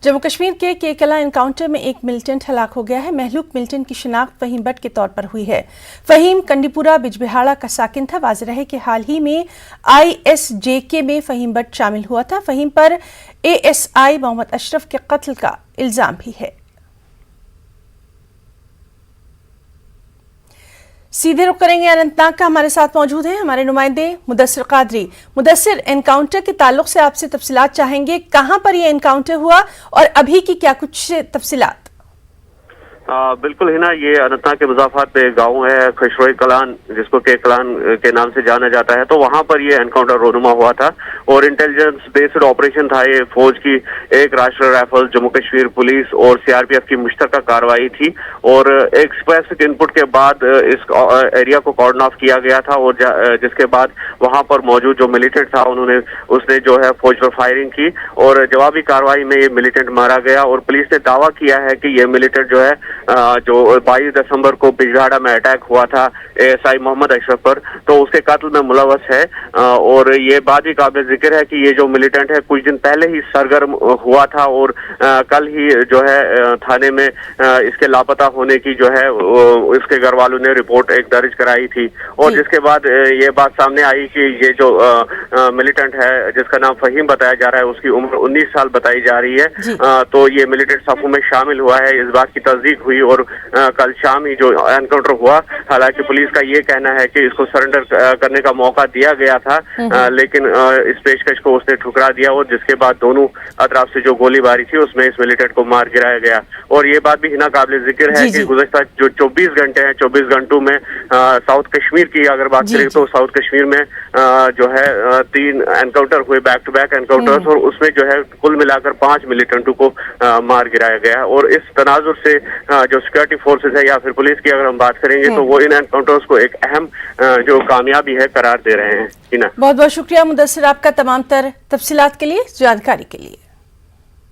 जम्मू कश्मीर के केकला एनकाउंटर में एक मिलिटेंट हलाक हो गया है। महलूक मिलिटेंट की शिनाख्त फहीम बट के तौर पर हुई है। फहीम कंडीपुरा बिजबिहाड़ा का साकिन था। वाज़ेह रहे कि हाल ही में ISJK में फहीम बट शामिल हुआ था। फहीम पर ASI मोहम्मद अशरफ के कत्ल का इल्जाम भी है। सीधे रुख करेंगे अनंतनाग का। हमारे साथ मौजूद हैं हमारे नुमाइंदे मुदस्सिर कादरी। मुदस्सिर, एनकाउंटर के ताल्लुक से आपसे तफसीलात चाहेंगे। कहां पर यह एनकाउंटर हुआ और अभी की क्या कुछ तफसीलात? बिल्कुल हिना, ये अनंतनाग के मुजाफात पे गांव है खशरोई कलान, जिसको के कलान के नाम से जाना जाता है। तो वहां पर ये एनकाउंटर रोनुमा हुआ था और इंटेलिजेंस बेस्ड ऑपरेशन था। ये फौज की एक राष्ट्रीय राइफल, जम्मू कश्मीर पुलिस और CRPF की मुश्तरका कार्रवाई थी और एक स्पेसिफिक इनपुट के बाद इस एरिया को कॉर्डन ऑफ किया गया था और जिसके बाद वहां पर मौजूद जो मिलिटेंट था उसने जो है फौज पर फायरिंग की और जवाबी कार्रवाई में ये मिलिटेंट मारा गया। और पुलिस ने दावा किया है कि ये मिलिटेंट जो है जो 22 दिसंबर को बिजबिहाड़ा में अटैक हुआ था ASI मोहम्मद अशरफ पर, तो उसके कत्ल में मुलव्वस है। और ये बात भी काबिल जिक्र है कि ये जो मिलिटेंट है कुछ दिन पहले ही सरगर्म हुआ था और कल ही जो है थाने में इसके लापता होने की जो है इसके घर वालों ने रिपोर्ट एक दर्ज कराई थी। और जिसके बाद ये बात सामने आई कि ये जो मिलिटेंट है जिसका नाम फहीम बताया जा रहा है, उसकी उम्र 19 साल बताई जा रही है। तो ये मिलिटेंट सफों में शामिल हुआ है, इस बात की तस्दीक हुई और कल शाम ही जो एनकाउंटर हुआ। हालांकि पुलिस का ये कहना है कि इसको सरेंडर करने का मौका दिया गया था, लेकिन इस पेशकश को उसने ठुकरा दिया और जिसके बाद दोनों अतराफ से जो गोलीबारी थी उसमें इस मिलिटेंट को मार गिराया गया। और ये बात भी हिना काबिल जिक्र है कि गुज़श्ता जो 24 घंटे हैं, 24 घंटों में साउथ कश्मीर की अगर बात करें तो साउथ कश्मीर में जो है 3 एनकाउंटर हुए, बैक टू बैक एनकाउंटर्स, और उसमें जो है कुल मिलाकर 5 मिलिटेंटों को मार गिराया गया। और इस तनाजुर से जो सिक्योरिटी फोर्सेस है या फिर पुलिस की अगर हम बात करेंगे तो वो इन एनकाउंटर्स को एक अहम जो कामयाबी है करार दे रहे हैं। बहुत बहुत शुक्रिया मुदस्सिर आपका तमाम तर तफसीलात के लिए, जानकारी के लिए।